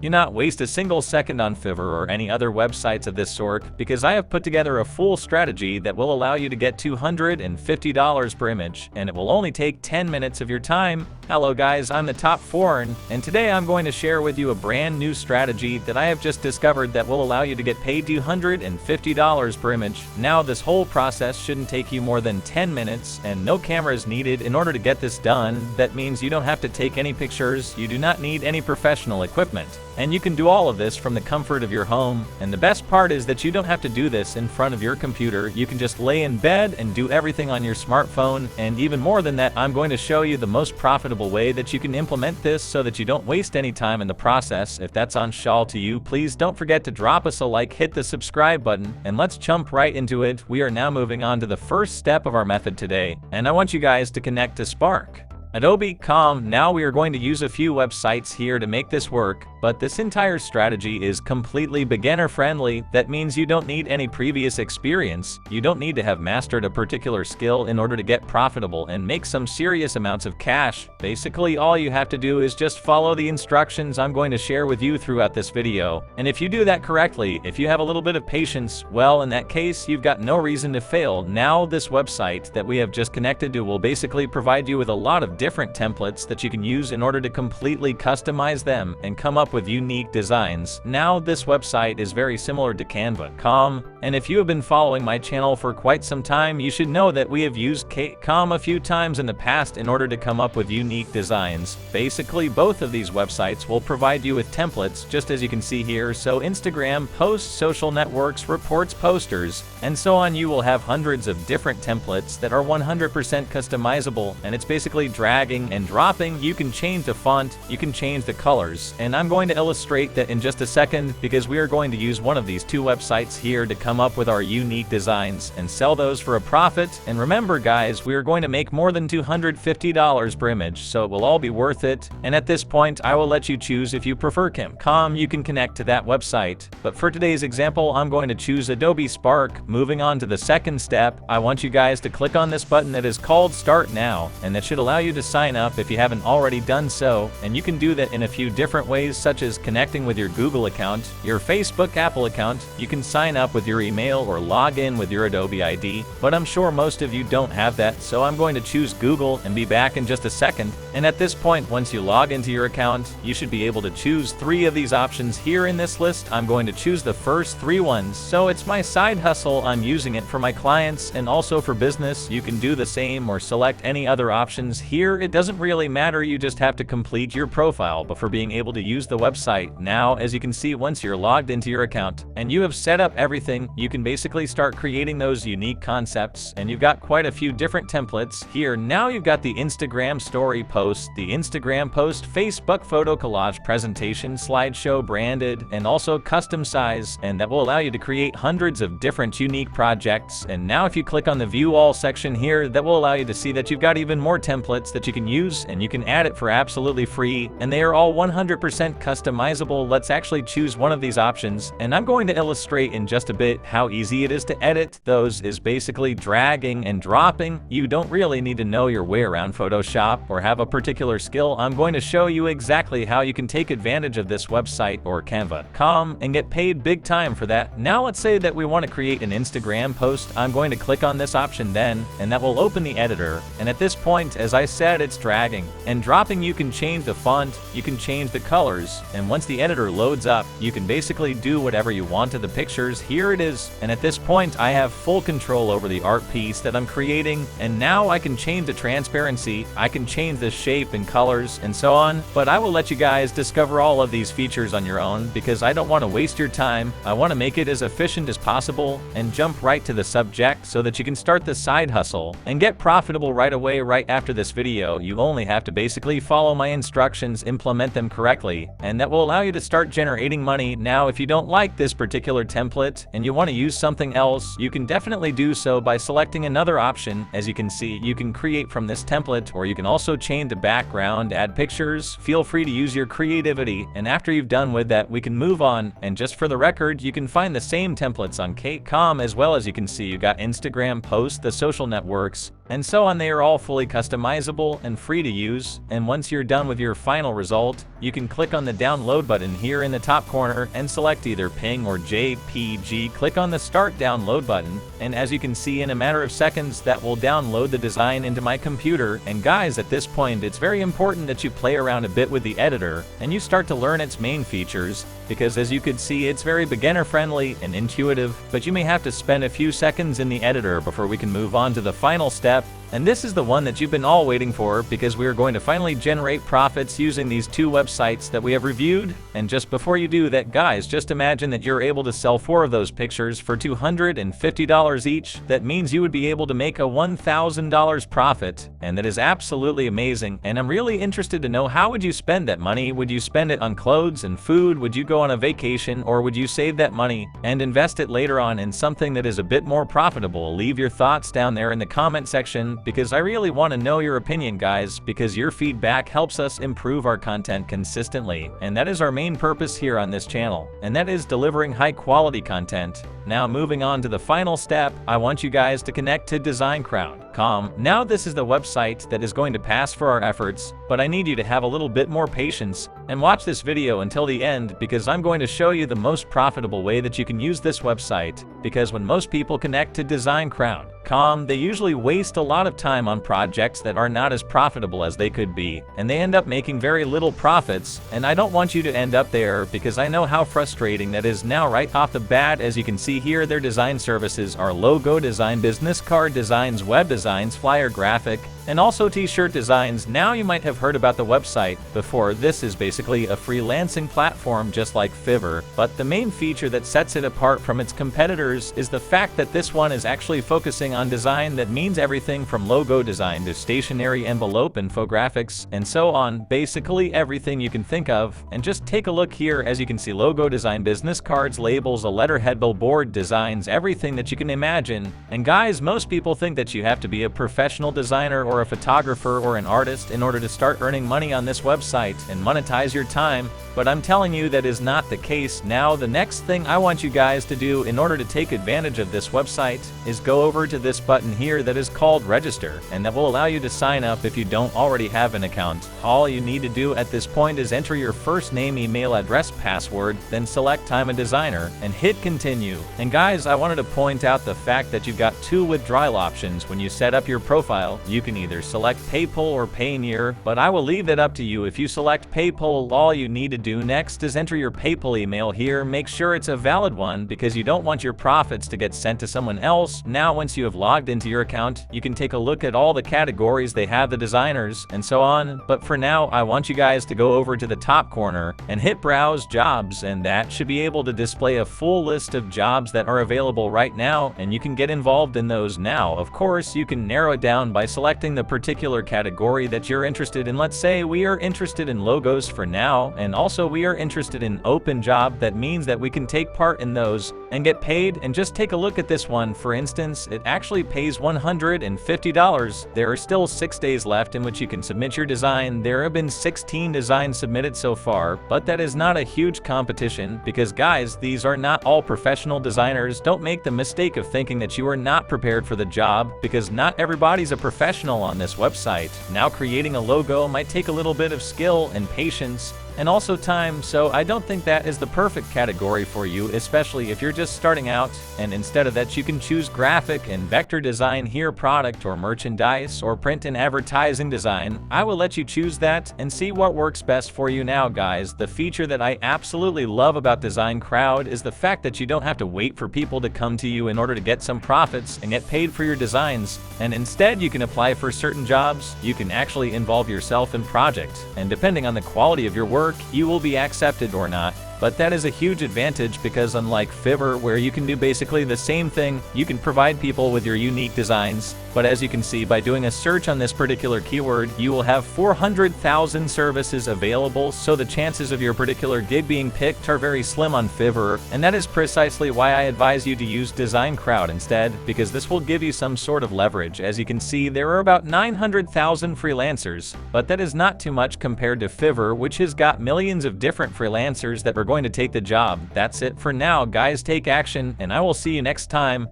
Do not waste a single second on Fiverr or any other websites of this sort, because I have put together a full strategy that will allow you to get $250 per image, and it will only take 10 minutes of your time. Hello guys, I'm the Top Foreign, and today I'm going to share with you a brand new strategy that I have just discovered that will allow you to get paid $250 per image. Now this whole process shouldn't take you more than 10 minutes, and no cameras needed in order to get this done. That means you don't have to take any pictures, you do not need any professional equipment. And you can do all of this from the comfort of your home. And the best part is that you don't have to do this in front of your computer. You can just lay in bed and do everything on your smartphone. And even more than that, I'm going to show you the most profitable way that you can implement this so that you don't waste any time in the process. If that's on Shawl to you, please don't forget to drop us a like, hit the subscribe button, and let's jump right into it. We are now moving on to the first step of our method today, and I want you guys to connect to Spark. Adobe.com. Now we are going to use a few websites here to make this work, but this entire strategy is completely beginner friendly. That means you don't need any previous experience. You don't need to have mastered a particular skill in order to get profitable and make some serious amounts of cash. Basically, all you have to do is just follow the instructions I'm going to share with you throughout this video. And if you do that correctly, if you have a little bit of patience, well, in that case, you've got no reason to fail. Now this website that we have just connected to will basically provide you with a lot of different templates that you can use in order to completely customize them and come up with unique designs. Now this website is very similar to Canva.com, and if you have been following my channel for quite some time, you should know that we have used Canva a few times in the past in order to come up with unique designs. Basically, both of these websites will provide you with templates, just as you can see here. So Instagram posts, social networks, reports, posters, and so on. You will have hundreds of different templates that are 100% customizable, and it's basically dragging and dropping. You can change the font, you can change the colors, and I'm going to illustrate that in just a second, because we are going to use one of these two websites here to come up with our unique designs and sell those for a profit. And remember guys, we are going to make more than $250 per image, so it will all be worth it. And at this point, I will let you choose. If you prefer Canva, you can connect to that website, but for today's example, I'm going to choose Adobe Spark. Moving on to the second step, I want you guys to click on this button that is called Start Now, and that should allow you to sign up if you haven't already done so. And you can do that in a few different ways, such as connecting with your Google account, your Facebook, Apple account. You can sign up with your email or log in with your Adobe ID, but I'm sure most of you don't have that, so I'm going to choose Google and be back in just a second. And at this point, once you log into your account, you should be able to choose 3 of these options here in this list. I'm going to choose the first 3 ones. So it's my side hustle. I'm using it for my clients and also for business. You can do the same or select any other options here. It doesn't really matter, you just have to complete your profile before being able to use the website. Now, as you can see, once you're logged into your account and you have set up everything, you can basically start creating those unique concepts, and you've got quite a few different templates here. Now you've got the Instagram story post, the Instagram post, Facebook photo collage, presentation, slideshow, branded, and also custom size, and that will allow you to create hundreds of different unique projects. And now if you click on the view all section here, that will allow you to see that you've got even more templates that you can use, and you can add it for absolutely free, and they are all 100% customizable. Let's actually choose one of these options, and I'm going to illustrate in just a bit how easy it is to edit those. Is basically dragging and dropping. You don't really need to know your way around Photoshop or have a particular skill. I'm going to show you exactly how you can take advantage of this website or Canva.com and get paid big time for that. Now let's say that we want to create an Instagram post. I'm going to click on this option then, and that will open the editor. And at this point, as I said, it's dragging and dropping. You can change the font, you can change the colors, and once the editor loads up, you can basically do whatever you want to the pictures. Here it is, and at this point I have full control over the art piece that I'm creating, and now I can change the transparency, I can change the shape and colors and so on. But I will let you guys discover all of these features on your own, because I don't want to waste your time. I want to make it as efficient as possible and jump right to the subject so that you can start the side hustle and get profitable right away. Right after this video, you only have to basically follow my instructions, implement them correctly, and that will allow you to start generating money. Now, if you don't like this particular template and you want to use something else, you can definitely do so by selecting another option. As you can see, you can create from this template, or you can also change the background, add pictures. Feel free to use your creativity, and after you've done with that, we can move on. And just for the record, you can find the same templates on Canva as well. As you can see, you got Instagram posts, the social networks, and so on. They are all fully customizable and free to use, and once you're done with your final result, you can click on the download button here in the top corner and select either PNG or JPG. Click on the start download button, and as you can see, in a matter of seconds that will download the design into my computer. And guys, at this point it's very important that you play around a bit with the editor and you start to learn its main features, because as you could see, it's very beginner friendly and intuitive, but you may have to spend a few seconds in the editor before we can move on to the final step. And this is the one that you've been all waiting for, because we are going to finally generate profits using these two websites that we have reviewed. And just before you do that, guys, just imagine that you're able to sell 4 of those pictures for $250 each. That means you would be able to make a $1,000 profit, and that is absolutely amazing. And I'm really interested to know, how would you spend that money? Would you spend it on clothes and food? Would you go on a vacation, or would you save that money and invest it later on in something that is a bit more profitable? Leave your thoughts down there in the comment section, because I really want to know your opinion, guys, because your feedback helps us improve our content consistently, and that is our main purpose here on this channel, and that is delivering high quality content. Now, moving on to the final step, I want you guys to connect to designcrowd.com. Now, this is the website that is going to pass for our efforts, but I need you to have a little bit more patience and watch this video until the end, because I'm going to show you the most profitable way that you can use this website. Because when most people connect to designcrowd.com, they usually waste a lot of time on projects that are not as profitable as they could be, and they end up making very little profits. And I don't want you to end up there, because I know how frustrating that is. Now, right off the bat, as you can see here, their design services are logo design, business card designs, web designs, flyer graphic, and also t-shirt designs. Now, you might have heard about the website before. This is basically a freelancing platform just like Fiverr, but the main feature that sets it apart from its competitors is the fact that this one is actually focusing on design. That means everything from logo design to stationery, envelope, infographics, and so on. Basically everything you can think of. And just take a look here. As you can see, logo design, business cards, labels, a letterhead, billboard designs, everything that you can imagine. And guys, most people think that you have to be a professional designer or a photographer or an artist in order to start earning money on this website and monetize your time, but I'm telling you that is not the case. Now, the next thing I want you guys to do in order to take advantage of this website is go over to this button here that is called register, and that will allow you to sign up if you don't already have an account. All you need to do at this point is enter your first name, email address, password, then select I'm a designer and hit continue. And guys, I wanted to point out the fact that you've got 2 withdrawal options when you set up your profile. You can either select PayPal or Payoneer, but I will leave that up to you. If you select PayPal, all you need to do next is enter your PayPal email here. Make sure it's a valid one, because you don't want your profits to get sent to someone else. Now, once you have logged into your account, you can take a look at all the categories they have, the designers, and so on. But for now, I want you guys to go over to the top corner and hit browse jobs, and that should be able to display a full list of jobs that are available right now, and you can get involved in those now. Of course, you can narrow it down by selecting the particular category that you're interested in. Let's say we are interested in logos for now, and also we are interested in open job. That means that we can take part in those and get paid. And just take a look at this one, for instance. It actually pays $150. There are still 6 days left in which you can submit your design. There have been 16 designs submitted so far, but that is not a huge competition, because guys, these are not all professional designers. Don't make the mistake of thinking that you are not prepared for the job, because not everybody's a professional on this website. Now, creating a logo might take a little bit of skill and patience, and also time, so I don't think that is the perfect category for you, especially if you're just starting out. And instead of that, you can choose graphic and vector design here, product or merchandise, or print and advertising design. I will let you choose that and see what works best for you. Now, guys, the feature that I absolutely love about Design Crowd is the fact that you don't have to wait for people to come to you in order to get some profits and get paid for your designs, and instead you can apply for certain jobs. You can actually involve yourself in projects, and depending on the quality of your work, you will be accepted or not. But that is a huge advantage, because unlike Fiverr, where you can do basically the same thing, you can provide people with your unique designs. But as you can see, by doing a search on this particular keyword, you will have 400,000 services available, so the chances of your particular gig being picked are very slim on Fiverr. And that is precisely why I advise you to use Design Crowd instead, because this will give you some sort of leverage. As you can see, there are about 900,000 freelancers, but that is not too much compared to Fiverr, which has got millions of different freelancers that are going to take the job. That's it for now, guys. Take action, and I will see you next time.